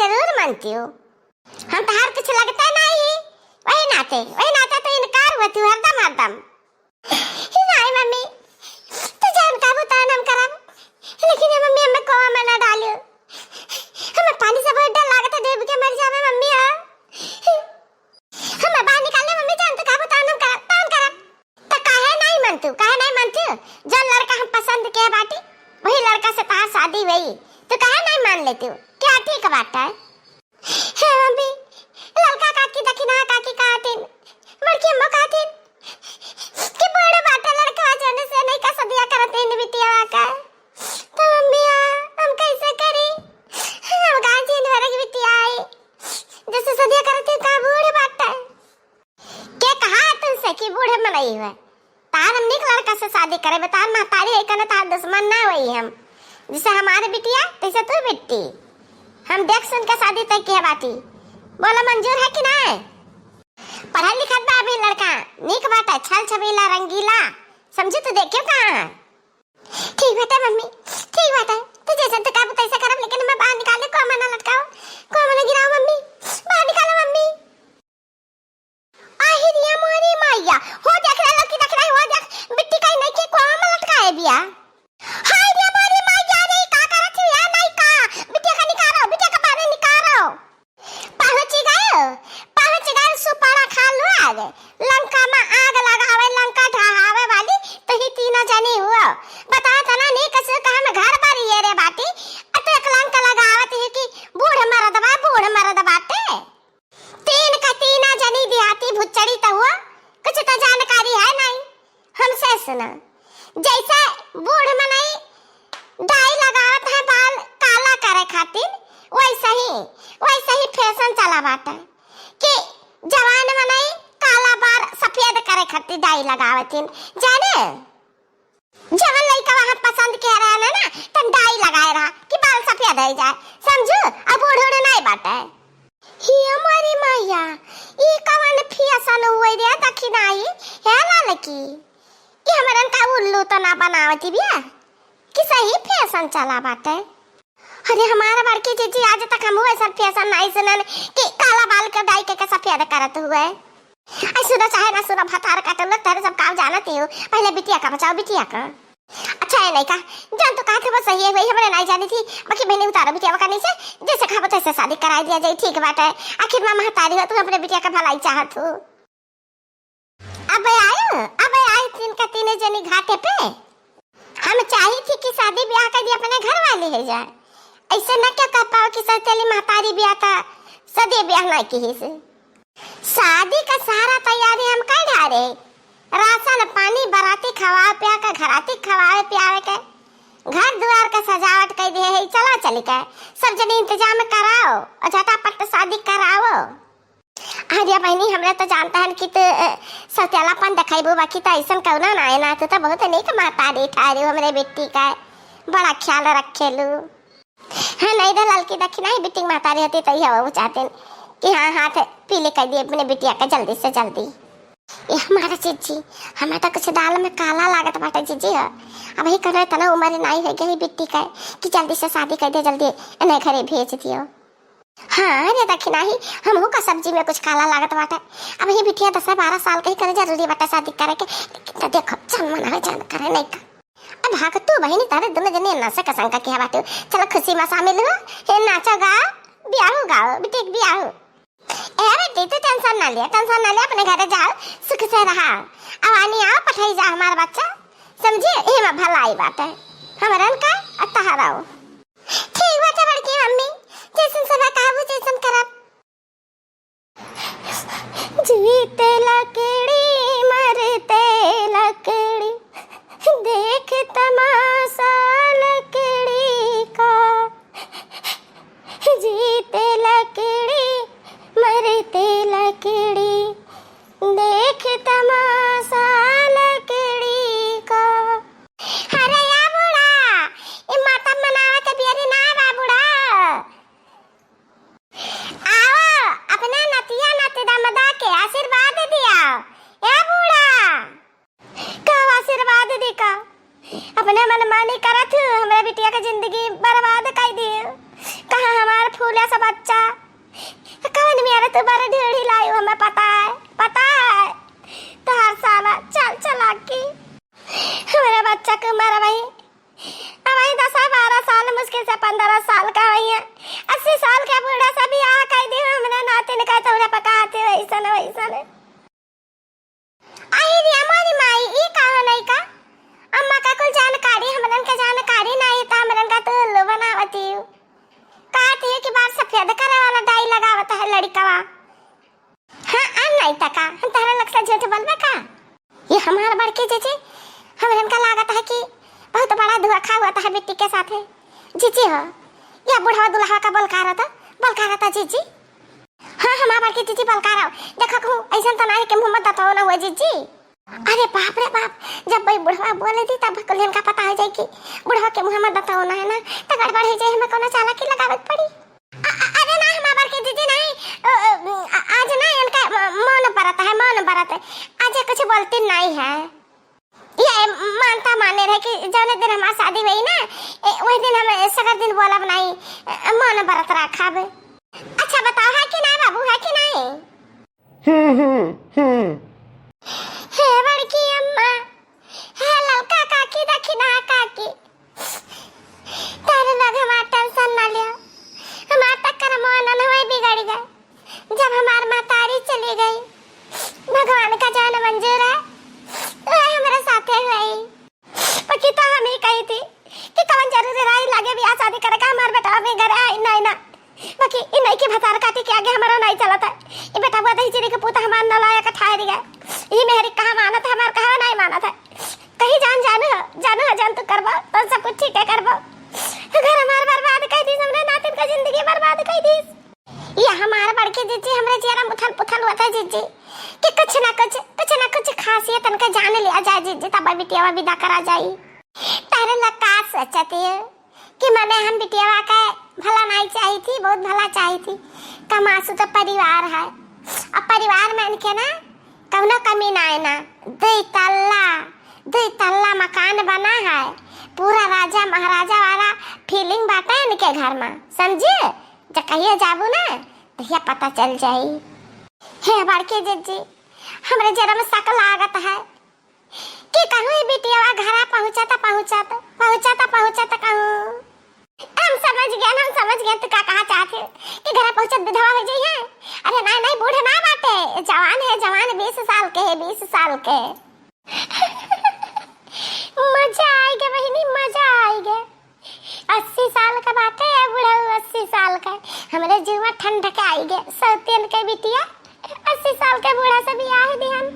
जरूर मानती हूँ। हम तो हर कुछ लगता नहीं, वही नाते तो इनकार हुआ तू हरदम। नहीं मम्मी, तू जान का बता नाम करब, लेकिन मम्मी हमें कोवा में ना डालियो। हमें पानी से बहुत डर लागत है, डूब के मर जावे मम्मी। हमें बाहर निकालने मम्मी जान तो का बता नाम करब। तो काहे नहीं मानती जब लड़का हम पसंद के बाटी वही लड़का से तार शादी हुई, तो काहे नहीं मान लेती हो? क्या ठीक बात है? मम्मी लड़का काकी दखिना काकी कातिन मरके मकातिन कि बड़े बाटा लड़का जाने से नहीं का सदिया करते इन बिटिया का। तो मम्मी हम कैसे करी? हम गाजी इन वर्ग बिटिया आई जैसे सदिया करते का बूढ़े बाटा के कहा तुमसे कि बूढ़े मनाई हुए तार हम निक लड़का से शादी करे बता महतारी है कने तार दुश्मन ना हुई हम जैसे हमारे बिटिया तैसे तू बिट्टी हम देख सुन के शादी तय किया बाटी। बोला मंजूर है कि नहीं? पढ़ा लिखा बा अभी लड़का निक बाटा छल छबीला रंगीला समझी तो देखियो कहां। ठीक बात है मम्मी, ठीक बात है। तो जैसे तो का तैसे करब, लेकिन मैं बाहर निकाले को मना लटकाओ को मना गिराओ मम्मी, बाहर निकालो मम्मी। आहिरिया मोरी माया हो देख रहा लड़की देख रहा हो देख बिट्टी का नहीं के को मना लटकाए बिया। हाय रे मोरी माया रे का करत है या नहीं का बिटिया का बाहर निकालो। पहुंच गए सुपारा खा लो आगे लंका में आग लगावे लंका ढहावे वाली तो ही तीनों जनी हुआ बता तना नहीं कैसे कहा मैं घर बारी है रे बाटी तो एक लंका लगावत है कि बूढ़ मरद बाटे तीन का तीना जनी दिहाती भुच्चड़ी तो हुआ कुछ तो जानकारी है नहीं। हमसे सुना जैसे बूढ़ मनाई डाई लगावत है बाल काला करे खातिर वैसे ही फैशन चला बाटा कि जवान मनाई काला बाल सफेद करे खातिर डाई लगावतिन जाने जवान लड़का वहां पसंद के रहा ना तो डाई लगाए रहा कि बाल सफेद हो जाए समझो। अब बूढ़ नहीं बाटा ही हमारी मैया ई कवन फैशन हुई रे दखिनाई है लड़की कि हमरन का उल्लू तो ना बनावती बिया कि सही फैशन चला बाटे। अरे हमारा बड़की जीजी आज तक हम हुए सब फैशन नहीं सुनन कि काला बाल के डाई के सफेद करत हुए आई सुना चाहे ना सुना भतार काटल तेरे सब काम जानती हो। पहले बिटिया का बचाओ बिटिया का अच्छा है नहीं का जान तो कहते बस सही है वही हमने नहीं जानी थी बाकी बहनी उतारो बिटिया का नीचे जैसे खाबो तैसे शादी करा दिया जाए ठीक बात है। आखिर मां महतारी हो तू अपने बिटिया का भलाई चाहत हो। अब आए तीन का तीन जनी घाटे पे हम चाही थी कि शादी ब्याह कर दिया अपने घर वाले है जाए ऐसे न क्या कह पाओ कि सतेली महतारी ब्याह था सदे ब्याह ना की से शादी का सारा तैयारी हम कर डाले राशन पानी बराती खवा पिया का घराती खवावे पियावे के घर द्वार का सजावट कर दिए है चला चली के सब जने इंतजाम कराओ और झटापट शादी कराओ। अरे बहनी हमरा तो जानता है कि तो सत्यालापन दिखाइबो बाकी तो ऐसा कौना ना है ना तो बहुत नहीं का महतारी ठारे हमरे बेटी का बड़ा ख्याल रखेलू। हाँ नहीं तो लड़की दखी नहीं बेटी महतारी होती तो ये वो चाहते कि हाँ हाथ पीले कर दिए अपने बिटिया का जल्दी से जल्दी। ये हमारा जीजी हमें तो कुछ दाल में काला लागत बाटा जीजी है अब ही कर रहे तना उम्र नहीं है गई बिट्टी का कि जल्दी से शादी कर दे जल्दी इन्हें घरे भेज दियो। हाँ अरे दखिना ही हमहू का सब्जी में कुछ काला लागत बाटा अब ही बिटिया 10-12 साल के ही करे जरूरी बाटा शादी करे के तो देखो जान मना जान करे नहीं का। अब भाग तू बहनी तारे दोनों जने नाचा का संका किया बाटे चलो खुशी में शामिल हो हे नाचा गा ब्याह गाओ बेटे ब्याह ए बेटी तू टेंशन ना ले अपने घर जाओ सुख से रहा अब आनी आओ पठाई जा हमारा बच्चा समझे ये में भलाई बात है हमरन का अतहराओ ठीक बात है बड़की मम्मी जैसन सभा काबू जैसन करब। जीते लकड़ी मरते लकड़ी देख तमाशा लकड़ी का जीते लकड़ी मरते लकड़ी देख तमाशा लकड़ी का। अरे या बुढ़ा ये माता मनावा बुलिया सा बच्चा कौन मेरे तो बड़े ढेड़ी लायो हमें पता है तो हर साला चल चला के हमारे बच्चा को मारा भाई अब वही 10-12 साल मुश्किल से 15 साल का हुई है 80 साल का बूढ़ा सा भी आ कह दे हमने नाते ने कहते उन्हें पकाते वैसा आई रे हमारी माई ई कहा नहीं का अम्मा का कुल जानकारी हमरन के जानकारी नहीं था हमरन का तो लो बनावती हूँ कहती है कि बार सफेद करे वाला डाई लगावता है लड़कावा हाँ अन नहीं तका हम तारा लक्ष्य झूठ बोलबे का ये हमार बड़की जीजी हमरन का लागत है कि बहुत बड़ा धोखा हुआ था बेटी के साथ है जीजी हो या बुढ़वा दुल्हा का बलका रहा था जीजी हाँ हमार बड़की जीजी बलका रहा देखो कहूँ ऐसा तो नहीं कि मुंह मत दताओ ना हुआ जीजी अरे बाप रे बाप जब भाई बुढ़वा बोले थी तब कुलियन का पता हो जाए कि बुढ़वा के मुंह में दताओ ना है ना तो गड़बड़ हो जाए हमें कोनो चालाकी लगावत पड़ी अरे ना हमार के दीदी नहीं आज ना इनका मौन बरत है आज कुछ बोलती नहीं है ये मानता माने रहे कि जौने दिन हमारी शादी हुई ना वही दिन हम सगर दिन बोलब नहीं मौन बरत रखा अच्छा बताओ है कि नहीं बाबू है कि नहीं हे बड़की अम्मा हे ललका काकी दखिना काकी तारे लग हमार टेंशन ना लिया हमार तक कर मन न होई बिगड़ गए जब हमार मातारी चली गई भगवान का जान मंजूर है तो हमारे साथे हुई पकी तो हम ही कही थी कि कौन जरूरी राई लागे बियाह शादी करे का हमार बेटा भी घर आई नहीं ना बाकी इन नहीं के भतार काटी के आगे हमारा नहीं चलता है ये बेटा बुआ दही चिरी के पुत हमार न लाया का ठाई गया ये मेरी कहा माना था हमार कहा नहीं माना था कहीं जान तो करबो तो सब कुछ ठीक है करबो घर हमार बर्बाद कर दी हमने नातिन का जिंदगी बर्बाद कर दी ये हमार बड़की जीजी हमरे जेरा मुथल पुथल होता जीजी कि कुछ ना कुछ खासियत उनके जान लिया जाए जीजी तब बिटियावा विदा करा जाई तारे लका सोचती है कि मैंने हम बिटियावा का भला नहीं चाहिए थी बहुत भला चाहिए थी कमासु तो परिवार है अब परिवार में इनके ना कौनो कमी ना है ना दुई तल्ला मकान बना है पूरा राजा महाराजा वाला फीलिंग बाटा है इनके घर में समझिए जब कहिए जाबू ना तो यह पता चल जाई हे बड़के जीजी हमरे जरा में शक लागत है कि कहूँ बिटिया घरा पहुंचाता कहूँ हम समझ गए तू का कहा चाहते कि घरा पहुंचत विधवा हो जाई है अरे नहीं बूढ़े ना बाटे जवान 20 साल के मजा आएगा बहनी मजा आएगा 80 साल का बाटे है बूढ़ा 80 साल का हमारे जीवा ठंड के आएगा सौतेन के बिटिया 80 साल के बूढ़ा से भी आ है ध्यान